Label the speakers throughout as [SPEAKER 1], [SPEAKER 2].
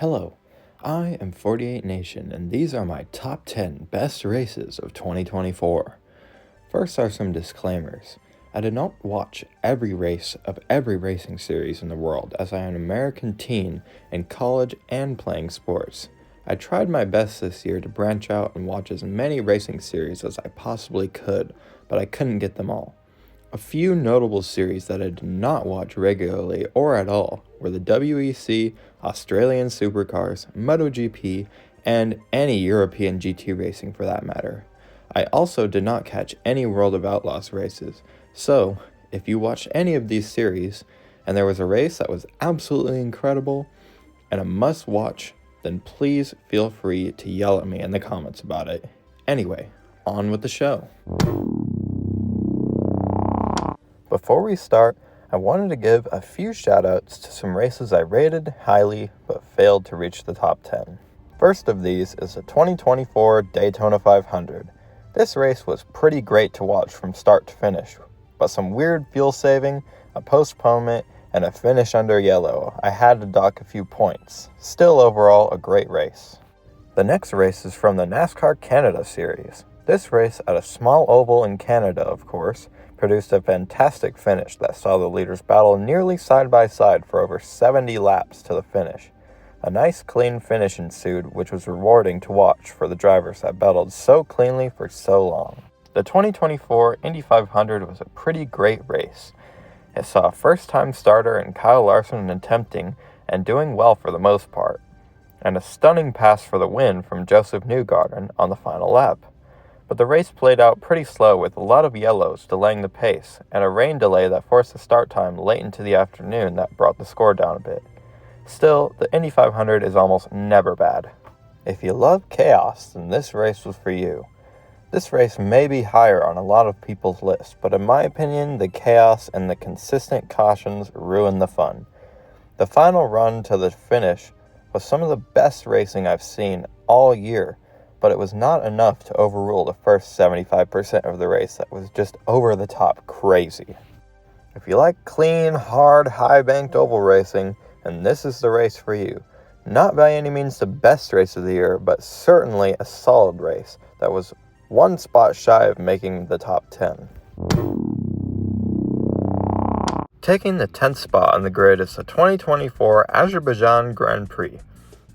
[SPEAKER 1] Hello, I am 48 Nation, and these are my top 10 best races of 2024. First are some disclaimers. I did not watch every race of every racing series in the world, as I am an American teen in college and playing sports. I tried my best this year to branch out and watch as many racing series as I possibly could, but I couldn't get them all. A few notable series that I did not watch regularly or at all were the WEC, Australian Supercars, MotoGP, and any European GT racing for that matter. I also did not catch any World of Outlaws races, so if you watched any of these series and there was a race that was absolutely incredible and a must watch, then please feel free to yell at me in the comments about it. Anyway, on with the show. Before we start, I wanted to give a few shoutouts to some races I rated highly but failed to reach the top 10. First of these is the 2024 Daytona 500. This race was pretty great to watch from start to finish, but some weird fuel saving, a postponement, and a finish under yellow. I had to dock a few points. Still overall a great race. The next race is from the NASCAR Canada series. This race at a small oval in Canada, of course, produced a fantastic finish that saw the leaders battle nearly side by side for over 70 laps to the finish. A nice clean finish ensued, which was rewarding to watch for the drivers that battled so cleanly for so long. The 2024 Indy 500 was a pretty great race. It saw a first-time starter in Kyle Larson attempting and doing well for the most part, and a stunning pass for the win from Joseph Newgarden on the final lap. But the race played out pretty slow with a lot of yellows delaying the pace and a rain delay that forced the start time late into the afternoon that brought the score down a bit. Still, the Indy 500 is almost never bad. If you love chaos, then this race was for you. This race may be higher on a lot of people's lists, but in my opinion, the chaos and the consistent cautions ruined the fun. The final run to the finish was some of the best racing I've seen all year, but it was not enough to overrule the first 75% of the race that was just over the top crazy. If you like clean, hard, high-banked oval racing, then this is the race for you. Not by any means the best race of the year, but certainly a solid race that was one spot shy of making the top 10. Taking the 10th spot on the grid is the 2024 Azerbaijan Grand Prix.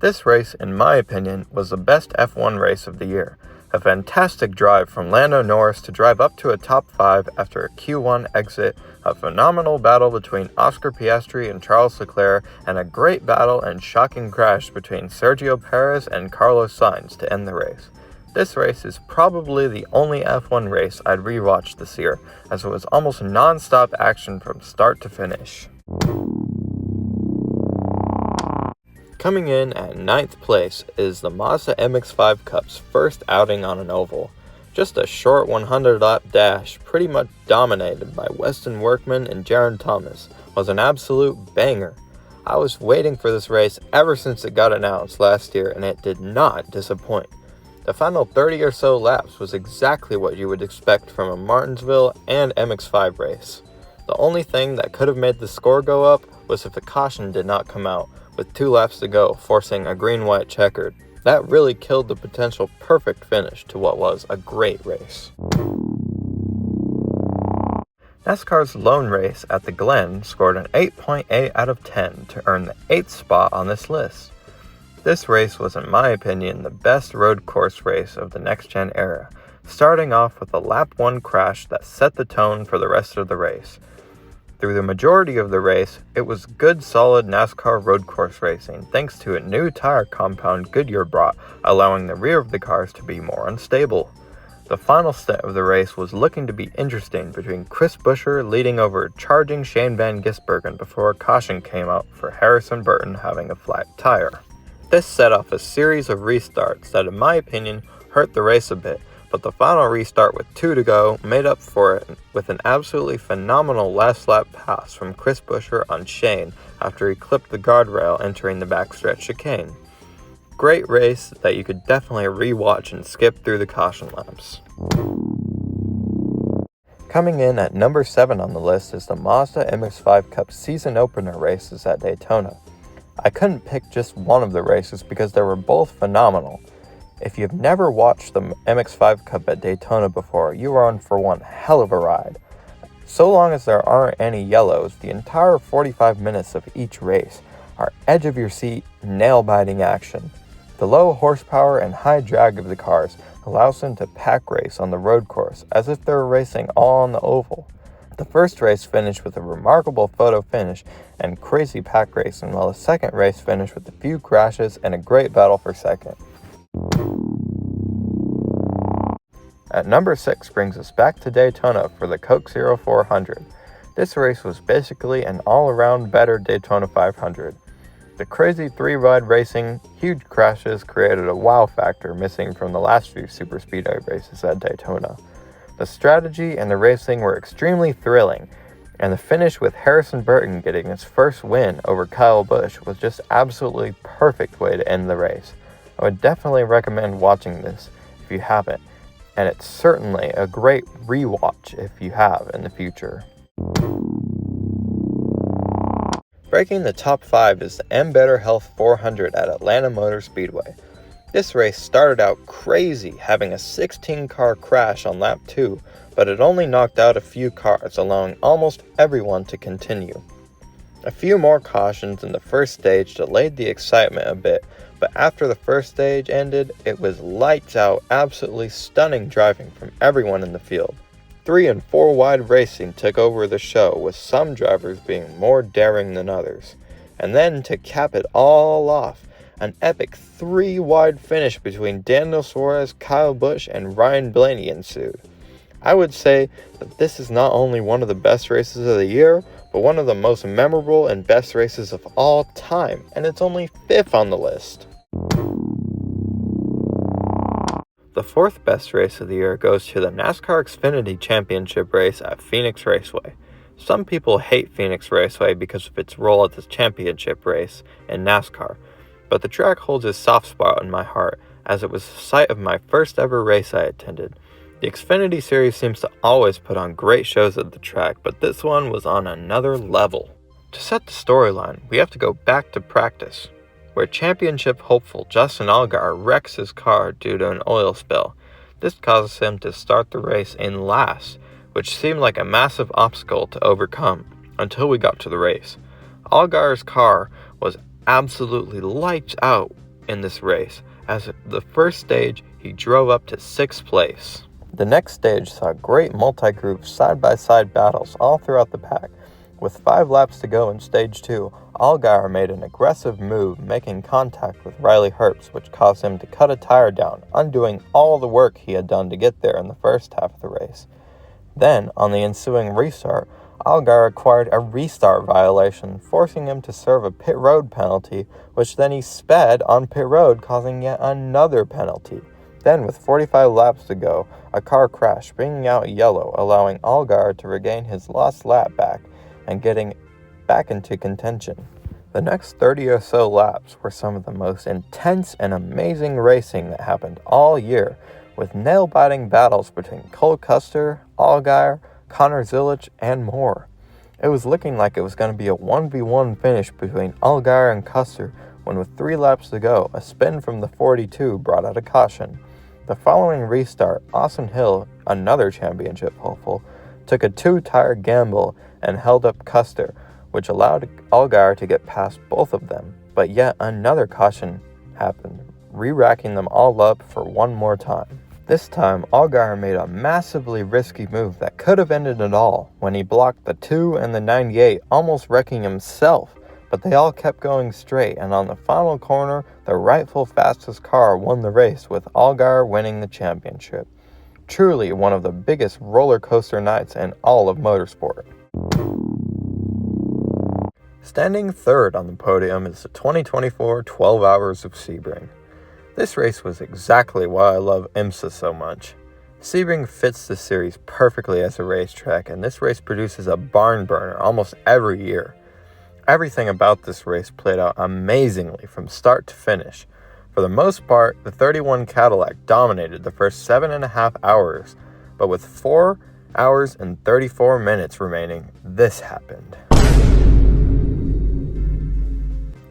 [SPEAKER 1] This race, in my opinion, was the best F1 race of the year. A fantastic drive from Lando Norris to drive up to a top 5 after a Q1 exit, a phenomenal battle between Oscar Piastri and Charles Leclerc, and a great battle and shocking crash between Sergio Perez and Carlos Sainz to end the race. This race is probably the only F1 race I'd rewatch this year, as it was almost non-stop action from start to finish. Coming in at 9th place is the Mazda MX-5 Cup's first outing on an oval. Just a short 100-lap dash, pretty much dominated by Weston Workman and Jaron Thomas, was an absolute banger. I was waiting for this race ever since it got announced last year, and it did not disappoint. The final 30 or so laps was exactly what you would expect from a Martinsville and MX-5 race. The only thing that could have made the score go up was if a caution did not come out, with 2 laps to go, forcing a green-white checkered. That really killed the potential perfect finish to what was a great race. NASCAR's lone race at the Glen scored an 8.8 out of 10 to earn the 8th spot on this list. This race was, in my opinion, the best road course race of the next-gen era, starting off with a lap 1 crash that set the tone for the rest of the race. Through the majority of the race, it was good solid NASCAR road course racing thanks to a new tire compound Goodyear brought, allowing the rear of the cars to be more unstable. The final stint of the race was looking to be interesting between Chris Buescher leading over charging Shane Van Gisbergen before a caution came out for Harrison Burton having a flat tire. This set off a series of restarts that in my opinion hurt the race a bit, but the final restart with 2 to go made up for it with an absolutely phenomenal last lap pass from Chris Buescher on Shane after he clipped the guardrail entering the backstretch chicane. Great race that you could definitely rewatch and skip through the caution laps. Coming in at number 7 on the list is the Mazda MX-5 Cup season opener races at Daytona. I couldn't pick just one of the races because they were both phenomenal. If you've never watched the MX-5 Cup at Daytona before, you are in for one hell of a ride. So long as there aren't any yellows, the entire 45 minutes of each race are edge-of-your-seat, nail-biting action. The low horsepower and high drag of the cars allows them to pack race on the road course as if they were racing all on the oval. The first race finished with a remarkable photo finish and crazy pack racing, while the second race finished with a few crashes and a great battle for second. At number 6 brings us back to Daytona for the Coke Zero 400. This race was basically an all-around better Daytona 500. The crazy 3-ride racing, huge crashes created a wow factor missing from the last few super speedway races at Daytona. The strategy and the racing were extremely thrilling, and the finish with Harrison Burton getting his first win over Kyle Busch was just absolutely perfect way to end the race. I would definitely recommend watching this if you haven't, and it's certainly a great rewatch if you have in the future. Breaking the top 5 is the M Better Health 400 at Atlanta Motor Speedway. This race started out crazy, having a 16-car crash on lap 2, but it only knocked out a few cars, allowing almost everyone to continue. A few more cautions in the first stage delayed the excitement a bit, but after the first stage ended, it was lights out, absolutely stunning driving from everyone in the field. 3 and 4 wide racing took over the show, with some drivers being more daring than others. And then to cap it all off, an epic 3 wide finish between Daniel Suarez, Kyle Busch, and Ryan Blaney ensued. I would say that this is not only one of the best races of the year, but one of the most memorable and best races of all time, and it's only 5th on the list. The 4th best race of the year goes to the NASCAR Xfinity Championship race at Phoenix Raceway. Some people hate Phoenix Raceway because of its role at the championship race in NASCAR, but the track holds a soft spot in my heart as it was the site of my first ever race I attended. The Xfinity series seems to always put on great shows at the track, but this one was on another level. To set the storyline, we have to go back to practice, where championship hopeful Justin Allgaier wrecks his car due to an oil spill. This causes him to start the race in last, which seemed like a massive obstacle to overcome until we got to the race. Allgaier's car was absolutely lights out in this race, as the first stage he drove up to 6th place. The next stage saw great multi-group side-by-side battles all throughout the pack. With 5 laps to go in stage 2, Allgaier made an aggressive move, making contact with Riley Herbst, which caused him to cut a tire down, undoing all the work he had done to get there in the first half of the race. Then, on the ensuing restart, Allgaier acquired a restart violation, forcing him to serve a pit road penalty, which then he sped on pit road, causing yet another penalty. Then, with 45 laps to go, a car crashed, bringing out yellow, allowing Allgaier to regain his lost lap back and getting back into contention. The next 30 or so laps were some of the most intense and amazing racing that happened all year, with nail-biting battles between Cole Custer, Allgaier, Connor Zilisch, and more. It was looking like it was going to be a 1v1 finish between Allgaier and Custer when, with 3 laps to go, a spin from the 42 brought out a caution. The following restart, Austin Hill, another championship hopeful, took a 2-tire gamble and held up Custer, which allowed Allgaier to get past both of them. But yet another caution happened, re-racking them all up for one more time. This time, Allgaier made a massively risky move that could have ended it all when he blocked the 2 and the 98, almost wrecking himself. But they all kept going straight, and on the final corner, the rightful fastest car won the race, with Allgaier winning the championship. Truly one of the biggest roller coaster nights in all of motorsport. Standing third on the podium is the 2024 12 Hours of Sebring. This race was exactly why I love IMSA so much. Sebring fits the series perfectly as a racetrack, and this race produces a barn burner almost every year. Everything about this race played out amazingly from start to finish. For the most part, the 31 Cadillac dominated the first 7.5 hours, but with 4 hours and 34 minutes remaining, this happened.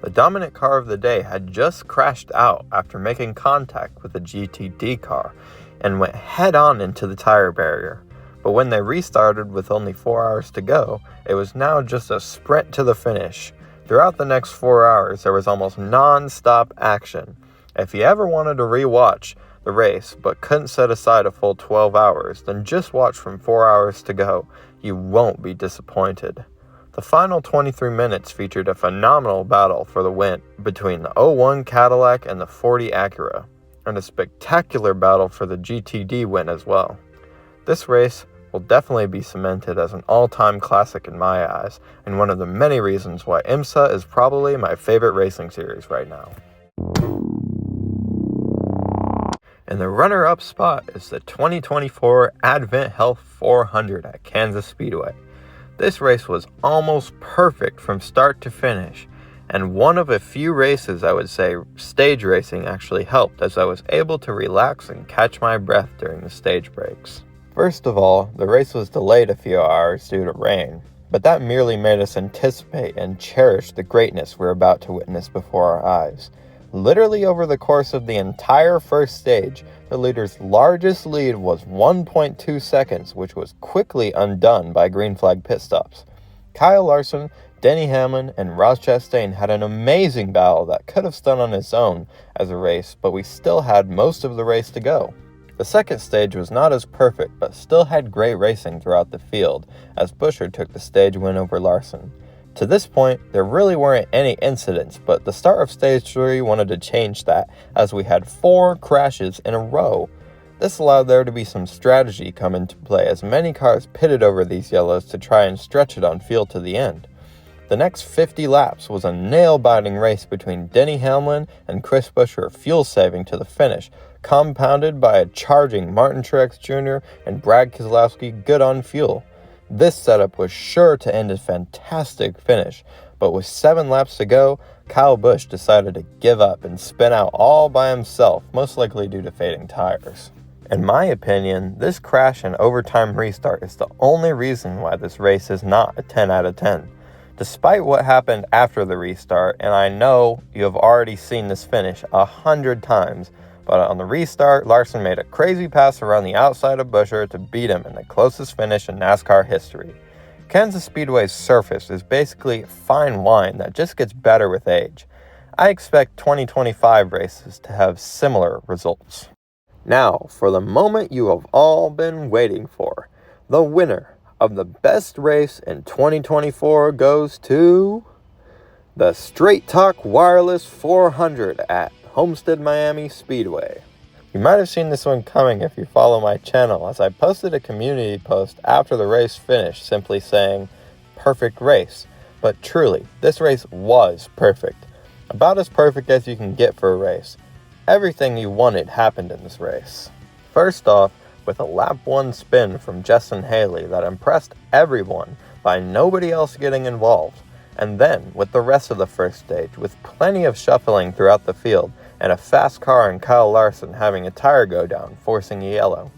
[SPEAKER 1] The dominant car of the day had just crashed out after making contact with a GTD car and went head-on into the tire barrier. But when they restarted with only 4 hours to go, it was now just a sprint to the finish. Throughout the next 4 hours, there was almost non-stop action. If you ever wanted to re-watch the race but couldn't set aside a full 12 hours, then just watch from 4 hours to go. You won't be disappointed. The final 23 minutes featured a phenomenal battle for the win between the 01 Cadillac and the 40 Acura, and a spectacular battle for the GTD win as well. This race will definitely be cemented as an all-time classic in my eyes, and one of the many reasons why IMSA is probably my favorite racing series right now. And the runner-up spot is the 2024 Advent Health 400 at Kansas Speedway. This race was almost perfect from start to finish, and one of a few races I would say stage racing actually helped, as I was able to relax and catch my breath during the stage breaks. First of all, the race was delayed a few hours due to rain, but that merely made us anticipate and cherish the greatness we're about to witness before our eyes. Literally over the course of the entire first stage, the leader's largest lead was 1.2 seconds, which was quickly undone by green flag pit stops. Kyle Larson, Denny Hamlin, and Ross Chastain had an amazing battle that could have stood on its own as a race, but we still had most of the race to go. The second stage was not as perfect, but still had great racing throughout the field, as Buescher took the stage win over Larson. To this point, there really weren't any incidents, but the start of Stage 3 wanted to change that, as we had 4 crashes in a row. This allowed there to be some strategy come into play, as many cars pitted over these yellows to try and stretch it on field to the end. The next 50 laps was a nail-biting race between Denny Hamlin and Chris Buescher, fuel-saving to the finish, compounded by a charging Martin Truex Jr. and Brad Keselowski good on fuel. This setup was sure to end a fantastic finish, but with 7 laps to go, Kyle Busch decided to give up and spin out all by himself, most likely due to fading tires. In my opinion, this crash and overtime restart is the only reason why this race is not a 10 out of 10. Despite what happened after the restart, and I know you have already seen this finish 100 times, but on the restart, Larson made a crazy pass around the outside of Buescher to beat him in the closest finish in NASCAR history. Kansas Speedway's surface is basically fine wine that just gets better with age. I expect 2025 races to have similar results. Now, for the moment you have all been waiting for. The winner of the best race in 2024 goes to the Straight Talk Wireless 400 at Homestead-Miami Speedway. You might have seen this one coming if you follow my channel, as I posted a community post after the race finished simply saying, "Perfect race." But truly, this race was perfect. About as perfect as you can get for a race. Everything you wanted happened in this race. First off, with a lap 1 spin from Justin Haley that impressed everyone by nobody else getting involved. And then, with the rest of the first stage, with plenty of shuffling throughout the field, and a fast car and Kyle Larson having a tire go down, forcing a yellow.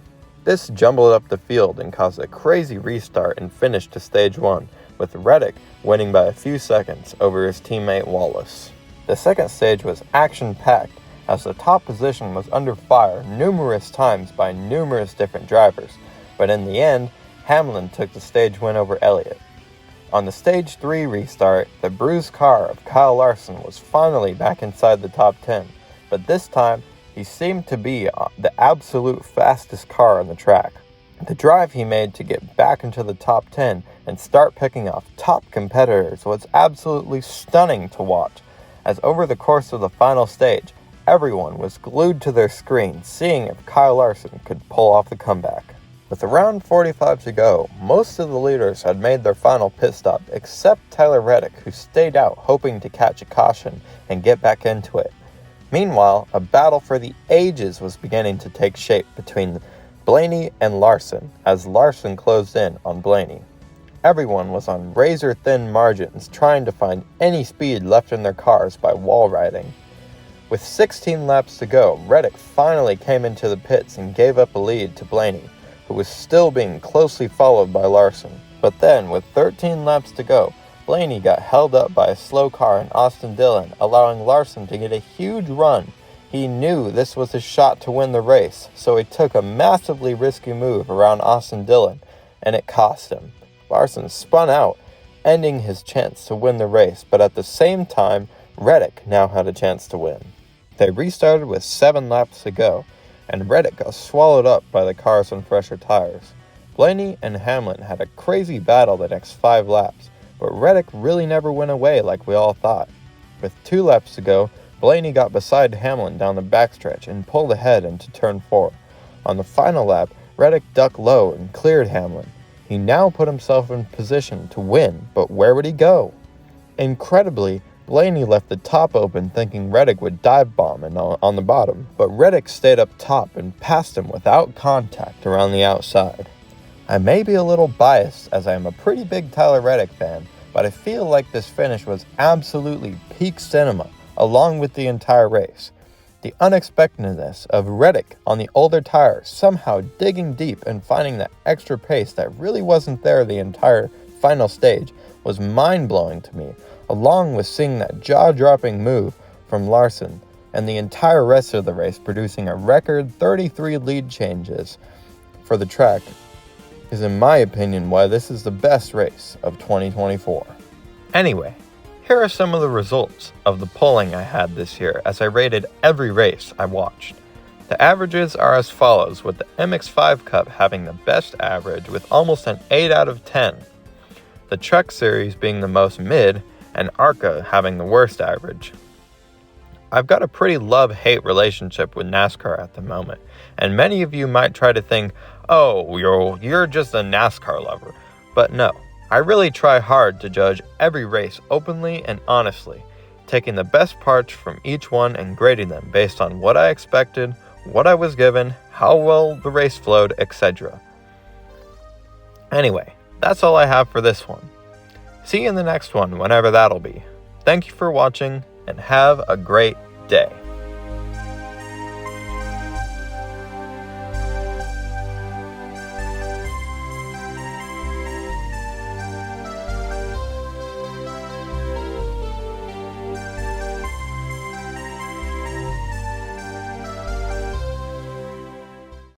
[SPEAKER 1] This jumbled up the field and caused a crazy restart and finish to Stage 1, with Reddick winning by a few seconds over his teammate Wallace. The second stage was action-packed, as the top position was under fire numerous times by numerous different drivers, but in the end, Hamlin took the stage win over Elliott. On the Stage 3 restart, the bruised car of Kyle Larson was finally back inside the top 10, but this time, he seemed to be the absolute fastest car on the track. The drive he made to get back into the top 10 and start picking off top competitors was absolutely stunning to watch, as over the course of the final stage, everyone was glued to their screen, seeing if Kyle Larson could pull off the comeback. With around 45 to go, most of the leaders had made their final pit stop except Tyler Reddick, who stayed out hoping to catch a caution and get back into it. Meanwhile, a battle for the ages was beginning to take shape between Blaney and Larson, as Larson closed in on Blaney. Everyone was on razor-thin margins, trying to find any speed left in their cars by wall riding. With 16 laps to go, Reddick finally came into the pits and gave up a lead to Blaney, who was still being closely followed by Larson. But then, with 13 laps to go, Blaney got held up by a slow car in Austin Dillon, allowing Larson to get a huge run. He knew this was his shot to win the race, so he took a massively risky move around Austin Dillon, and it cost him. Larson spun out, ending his chance to win the race, but at the same time, Reddick now had a chance to win. They restarted with 7 laps to go, and Reddick got swallowed up by the cars on fresher tires. Blaney and Hamlin had a crazy battle the next 5 laps, but Reddick really never went away like we all thought. With 2 laps to go, Blaney got beside Hamlin down the backstretch and pulled ahead into turn 4. On the final lap, Reddick ducked low and cleared Hamlin. He now put himself in position to win, but where would he go? Incredibly, Blaney left the top open thinking Reddick would dive bomb on the bottom, but Reddick stayed up top and passed him without contact around the outside. I may be a little biased as I am a pretty big Tyler Reddick fan, but I feel like this finish was absolutely peak cinema along with the entire race. The unexpectedness of Reddick on the older tires somehow digging deep and finding that extra pace that really wasn't there the entire final stage was mind-blowing to me, along with seeing that jaw-dropping move from Larson and the entire rest of the race producing a record 33 lead changes for the track is, in my opinion, why this is the best race of 2024. Anyway, here are some of the results of the polling I had this year as I rated every race I watched. The averages are as follows, with the MX-5 Cup having the best average with almost an 8 out of 10. The Truck Series being the most mid, and ARCA having the worst average. I've got a pretty love-hate relationship with NASCAR at the moment, and many of you might try to think, oh, you're just a NASCAR lover. But no, I really try hard to judge every race openly and honestly, taking the best parts from each one and grading them based on what I expected, what I was given, how well the race flowed, etc. Anyway, that's all I have for this one. See you in the next one, whenever that'll be. Thank you for watching, and have a great day.